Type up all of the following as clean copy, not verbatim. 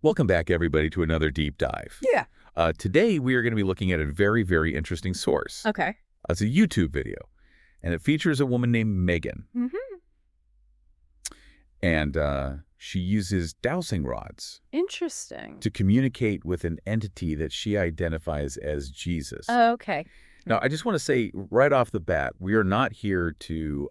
Welcome back, everybody, to another deep dive. Yeah. Today, we are going to be looking at a very, very interesting source. Okay. It's a YouTube video, and it features a woman named Megan. Mm-hmm. And she uses dowsing rods Interesting. to communicate with an entity that she identifies as Jesus. Oh, okay. Now, I just want to say right off the bat, we are not here to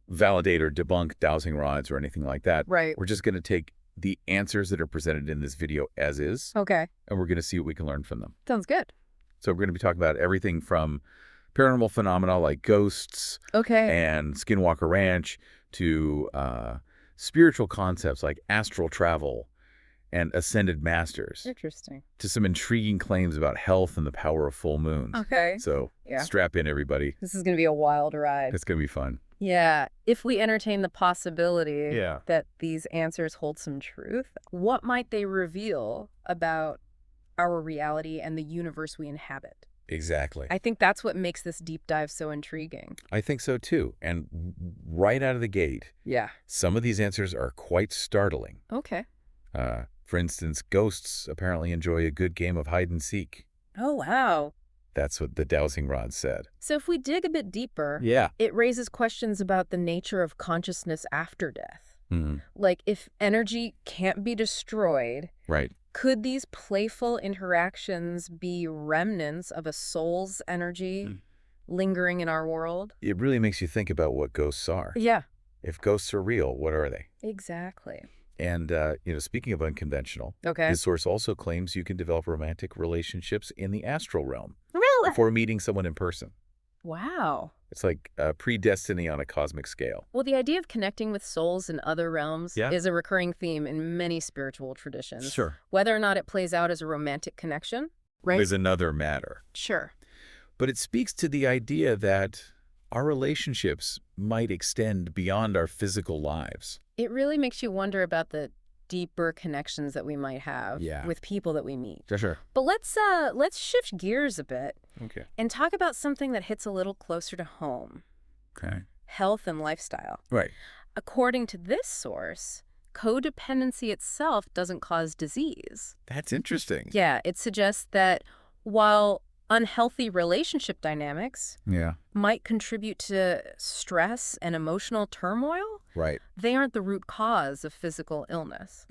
validate or debunk dowsing rods or anything like that. Right. We're just going to take the answers that are presented in this video as is, Okay. and we're going to see what we can learn from them. Sounds good. So we're going to be talking about everything from paranormal phenomena like ghosts and Skinwalker Ranch to spiritual concepts like astral travel and ascended masters. Interesting. To some intriguing claims about health and the power of full moons. Okay. So Yeah. strap in, everybody. This is going to be a wild ride. It's going to be fun. Yeah. If we entertain the possibility Yeah. that these answers hold some truth, what might they reveal about our reality and the universe we inhabit? Exactly. I think that's what makes this deep dive so intriguing. I think so, too. And right out of the gate, Yeah. some of these answers are quite startling. Okay. For instance, ghosts apparently enjoy a good game of hide and seek. Oh, wow. That's what the dowsing rod said. So if we dig a bit deeper, Yeah. it raises questions about the nature of consciousness after death. Mm, Like, if energy can't be destroyed, right. could these playful interactions be remnants of a soul's energy lingering in our world? It really makes you think about what ghosts are. Yeah. If ghosts are real, what are they? Exactly. And, speaking of unconventional, Okay. this source also claims you can develop romantic relationships in the astral realm Really? before meeting someone in person. Wow. It's like predestiny on a cosmic scale. Well, the idea of connecting with souls in other realms Yeah. is a recurring theme in many spiritual traditions. Sure. Whether or not it plays out as a romantic connection, right? Is another matter. Sure. But it speaks to the idea that our relationships might extend beyond our physical lives. It really makes you wonder about the deeper connections that we might have Yeah. with people that we meet. Sure. But let's shift gears a bit Okay. and talk about something that hits a little closer to home. Okay. Health and lifestyle. Right. According to this source, codependency itself doesn't cause disease. That's interesting. Yeah, it suggests that while unhealthy relationship dynamics Yeah. might contribute to stress and emotional turmoil, Right. they aren't the root cause of physical illness.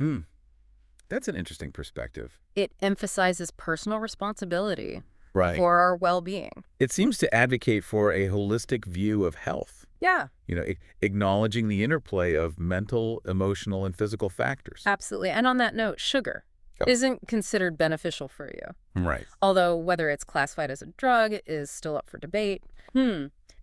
That's an interesting perspective. It emphasizes personal responsibility Right. for our well-being. It seems to advocate for a holistic view of health. Yeah, Acknowledging the interplay of mental, emotional, and physical factors. absolutely. And on that note, sugar Oh. isn't considered beneficial for you. Right. Although whether it's classified as a drug is still up for debate.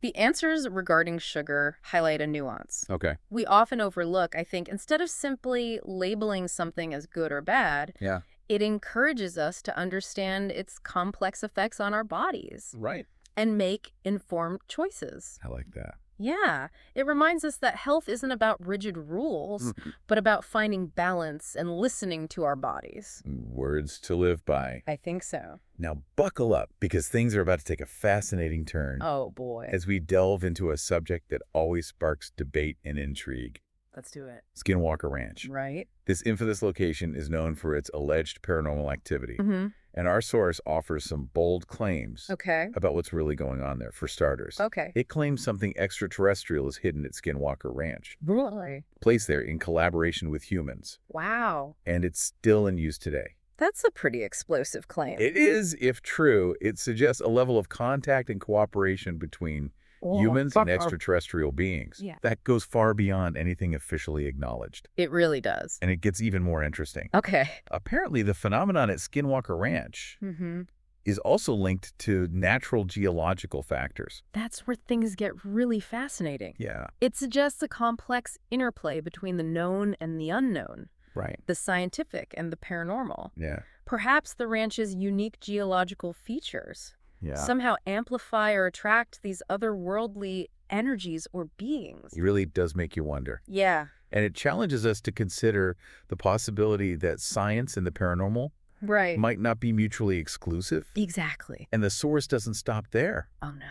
The answers regarding sugar highlight a nuance. Okay. We often overlook, I think, instead of simply labeling something as good or bad, Yeah. it encourages us to understand its complex effects on our bodies Right. and make informed choices. I like that. Yeah, it reminds us that health isn't about rigid rules, but about finding balance and listening to our bodies. Words to live by. I think so. Now buckle up, because things are about to take a fascinating turn Oh, boy. as we delve into a subject that always sparks debate and intrigue. Let's do it. Skinwalker Ranch. Right? This infamous location is known for its alleged paranormal activity, Mm-hmm. and our source offers some bold claims Okay. about what's really going on there. For starters, Okay. it claims something extraterrestrial is hidden at Skinwalker Ranch, Really? placed there in collaboration with humans, Wow. and it's still in use today. That's a pretty explosive claim. It is, if true, it suggests a level of contact and cooperation between humans and extraterrestrial beings Yeah. that goes far beyond anything officially acknowledged. It really does. And it gets even more interesting. Okay. Apparently, the phenomenon at Skinwalker Ranch Mm-hmm. is also linked to natural geological factors. That's where things get really fascinating. Yeah, It suggests a complex interplay between the known and the unknown, right. the scientific and the paranormal. Yeah, Perhaps the ranch's unique geological features yeah. somehow amplify or attract these otherworldly energies or beings. It really does make you wonder. Yeah. And it challenges us to consider the possibility that science and the paranormal Right. might not be mutually exclusive. Exactly. And the source doesn't stop there. Oh, no.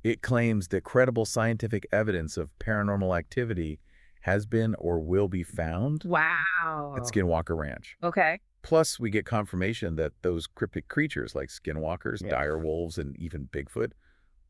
It claims that credible scientific evidence of paranormal activity has been or will be found at Wow. Skinwalker Ranch. Okay. Plus, we get confirmation that those cryptic creatures like skinwalkers, Yeah. dire wolves, and even Bigfoot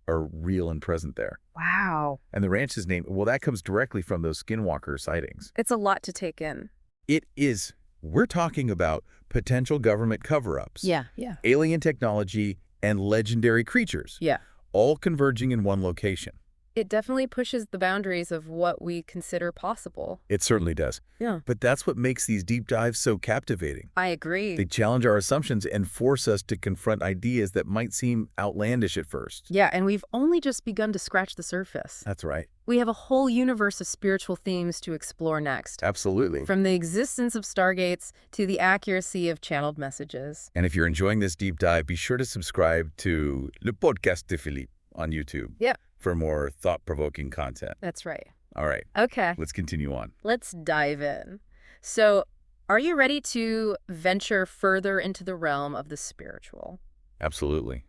are real and present there. Wow. And the ranch's name, well, that comes directly from those skinwalker sightings. It's a lot to take in. It is. We're talking about potential government cover-ups, Yeah. alien technology, and legendary creatures, Yeah. all converging in one location. It definitely pushes the boundaries of what we consider possible. It certainly does. Yeah. But that's what makes these deep dives so captivating. I agree. They challenge our assumptions and force us to confront ideas that might seem outlandish at first. Yeah, and we've only just begun to scratch the surface. That's right. We have a whole universe of spiritual themes to explore next. Absolutely. From the existence of stargates to the accuracy of channeled messages. And if you're enjoying this deep dive, be sure to subscribe to Le Podcast de Philippe on YouTube. Yeah. For more thought-provoking content. That's right. All right. Okay. Let's continue on. Let's dive in. So, are you ready to venture further into the realm of the spiritual? Absolutely.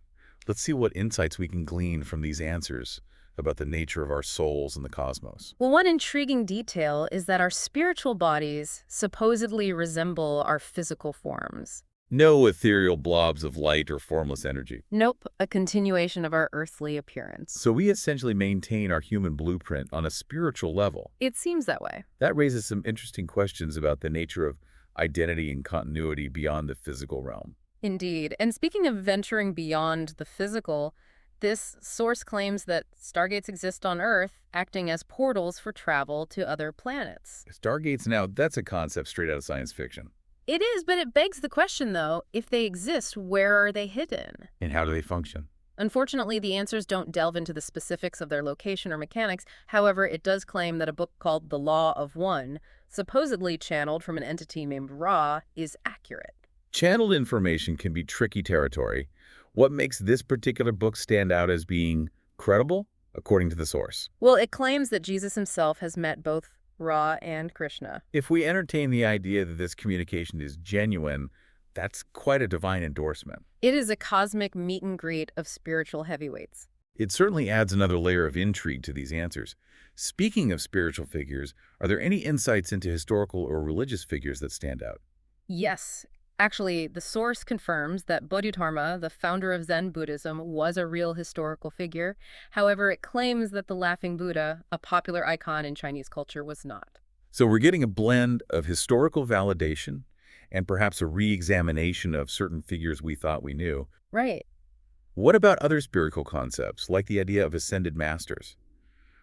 Let's see what insights we can glean from these answers about the nature of our souls and the cosmos. Well, one intriguing detail is that our spiritual bodies supposedly resemble our physical forms. No ethereal blobs of light or formless energy. Nope, a continuation of our earthly appearance. So we essentially maintain our human blueprint on a spiritual level. It seems that way. That raises some interesting questions about the nature of identity and continuity beyond the physical realm. Indeed. And speaking of venturing beyond the physical, this source claims that stargates exist on Earth, acting as portals for travel to other planets. Stargates now, that's a concept straight out of science fiction. It is, but it begs the question, though, if they exist, where are they hidden? And how do they function? Unfortunately, the answers don't delve into the specifics of their location or mechanics. However, it does claim that a book called The Law of One, supposedly channeled from an entity named Ra, is accurate. Channeled information can be tricky territory. What makes this particular book stand out as being credible, according to the source? Well, it claims that Jesus himself has met both Ra and Krishna. If we entertain the idea that this communication is genuine, that's quite a divine endorsement. It is a cosmic meet and greet of spiritual heavyweights. It certainly adds another layer of intrigue to these answers. Speaking of spiritual figures, are there any insights into historical or religious figures that stand out? Yes. Actually, the source confirms that Bodhidharma, the founder of Zen Buddhism, was a real historical figure. However, it claims that the Laughing Buddha, a popular icon in Chinese culture, was not. So we're getting a blend of historical validation and perhaps a re-examination of certain figures we thought we knew. Right. What about other spiritual concepts, like the idea of ascended masters?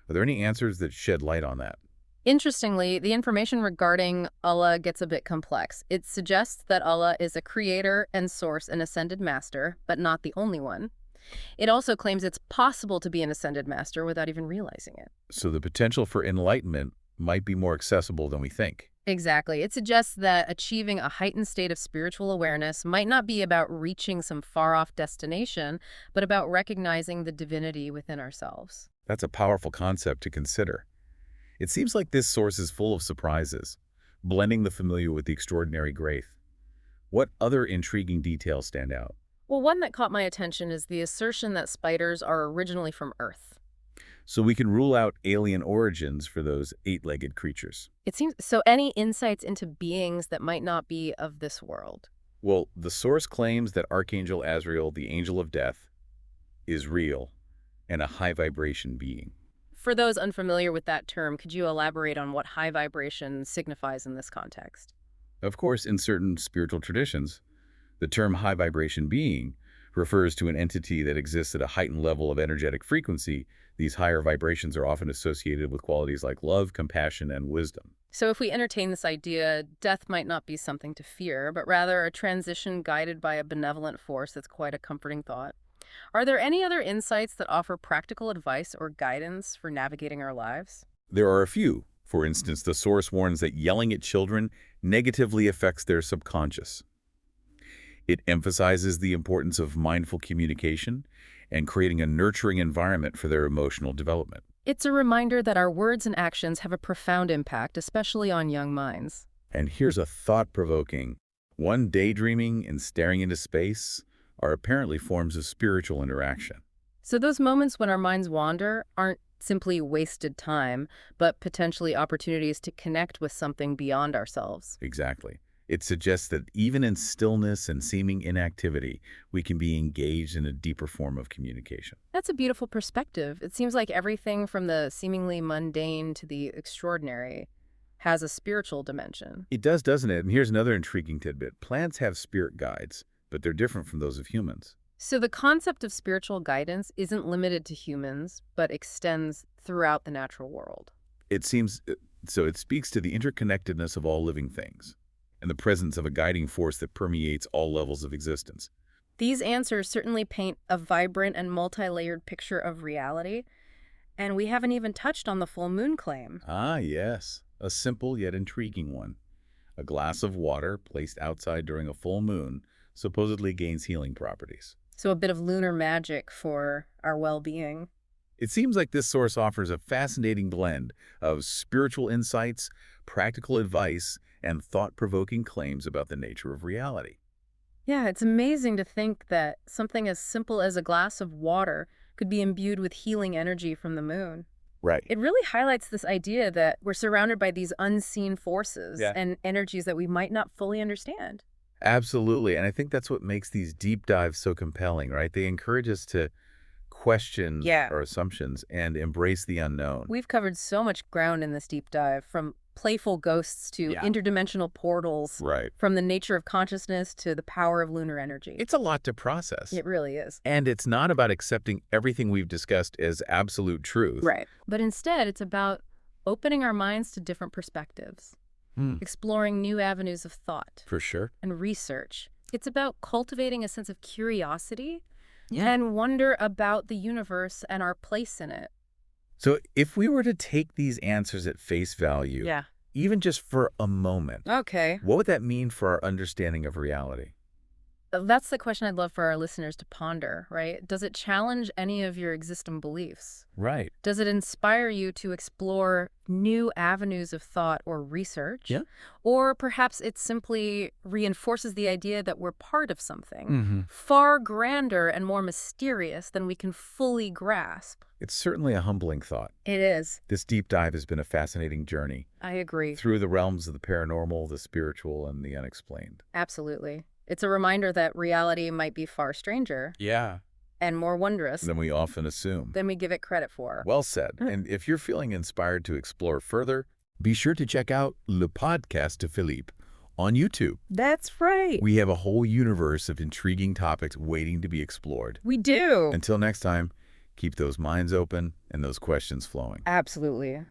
Are there any answers that shed light on that? Interestingly, the information regarding Allah gets a bit complex. It suggests that Allah is a creator and source and ascended master, but not the only one. It also claims it's possible to be an ascended master without even realizing it. So the potential for enlightenment might be more accessible than we think. Exactly. It suggests that achieving a heightened state of spiritual awareness might not be about reaching some far-off destination, but about recognizing the divinity within ourselves. That's a powerful concept to consider. It seems like this source is full of surprises, blending the familiar with the extraordinary great. What other intriguing details stand out? Well, one that caught my attention is the assertion that spiders are originally from Earth. So we can rule out alien origins for those eight-legged creatures. It seems so. Any insights into beings that might not be of this world? Well, the source claims that Archangel Azrael, the angel of death, is real and a high-vibration being. For those unfamiliar with that term, could you elaborate on what high vibration signifies in this context? Of course, in certain spiritual traditions, the term high-vibration being refers to an entity that exists at a heightened level of energetic frequency. These higher vibrations are often associated with qualities like love, compassion, and wisdom. So if we entertain this idea, death might not be something to fear, but rather a transition guided by a benevolent force. That's quite a comforting thought. Are there any other insights that offer practical advice or guidance for navigating our lives? There are a few. For instance, the source warns that yelling at children negatively affects their subconscious. It emphasizes the importance of mindful communication and creating a nurturing environment for their emotional development. It's a reminder that our words and actions have a profound impact, especially on young minds. And here's a thought-provoking. One, daydreaming and staring into space are apparently forms of spiritual interaction. So those moments when our minds wander aren't simply wasted time, but potentially opportunities to connect with something beyond ourselves. Exactly. It suggests that even in stillness and seeming inactivity, we can be engaged in a deeper form of communication. That's a beautiful perspective. It seems like everything from the seemingly mundane to the extraordinary has a spiritual dimension. It does, doesn't it? And here's another intriguing tidbit. Plants have spirit guides, but they're different from those of humans. So the concept of spiritual guidance isn't limited to humans, but extends throughout the natural world. It seems, so it speaks to the interconnectedness of all living things and the presence of a guiding force that permeates all levels of existence. These answers certainly paint a vibrant and multi-layered picture of reality, and we haven't even touched on the full moon claim. Ah, yes. A simple yet intriguing one. A glass of water placed outside during a full moon supposedly gains healing properties. So a bit of lunar magic for our well-being. It seems like this source offers a fascinating blend of spiritual insights, practical advice, and thought-provoking claims about the nature of reality. Yeah, it's amazing to think that something as simple as a glass of water could be imbued with healing energy from the moon. Right. It really highlights this idea that we're surrounded by these unseen forces Yeah. and energies that we might not fully understand. Absolutely. And I think that's what makes these deep dives so compelling, right? They encourage us to question Yeah. our assumptions and embrace the unknown. We've covered so much ground in this deep dive, from playful ghosts to Yeah. interdimensional portals, Right. from the nature of consciousness to the power of lunar energy. It's a lot to process. It really is. And it's not about accepting everything we've discussed as absolute truth. Right. But instead, it's about opening our minds to different perspectives, exploring new avenues of thought For sure. and research. It's about cultivating a sense of curiosity Yeah. and wonder about the universe and our place in it. So if we were to take these answers at face value, Yeah. even just for a moment, Okay. what would that mean for our understanding of reality? That's the question I'd love for our listeners to ponder, right? Does it challenge any of your existing beliefs? Right. Does it inspire you to explore new avenues of thought or research? Yeah. Or perhaps it simply reinforces the idea that we're part of something Mm-hmm. far grander and more mysterious than we can fully grasp. It's certainly a humbling thought. It is. This deep dive has been a fascinating journey I agree. through the realms of the paranormal, the spiritual, and the unexplained. Absolutely. It's a reminder that reality might be far stranger Yeah. and more wondrous Than we often assume. than we give it credit for. Well said. And if you're feeling inspired to explore further, be sure to check out Le Podcast de Philippe on YouTube. That's right. We have a whole universe of intriguing topics waiting to be explored. We do. Until next time, keep those minds open and those questions flowing. Absolutely.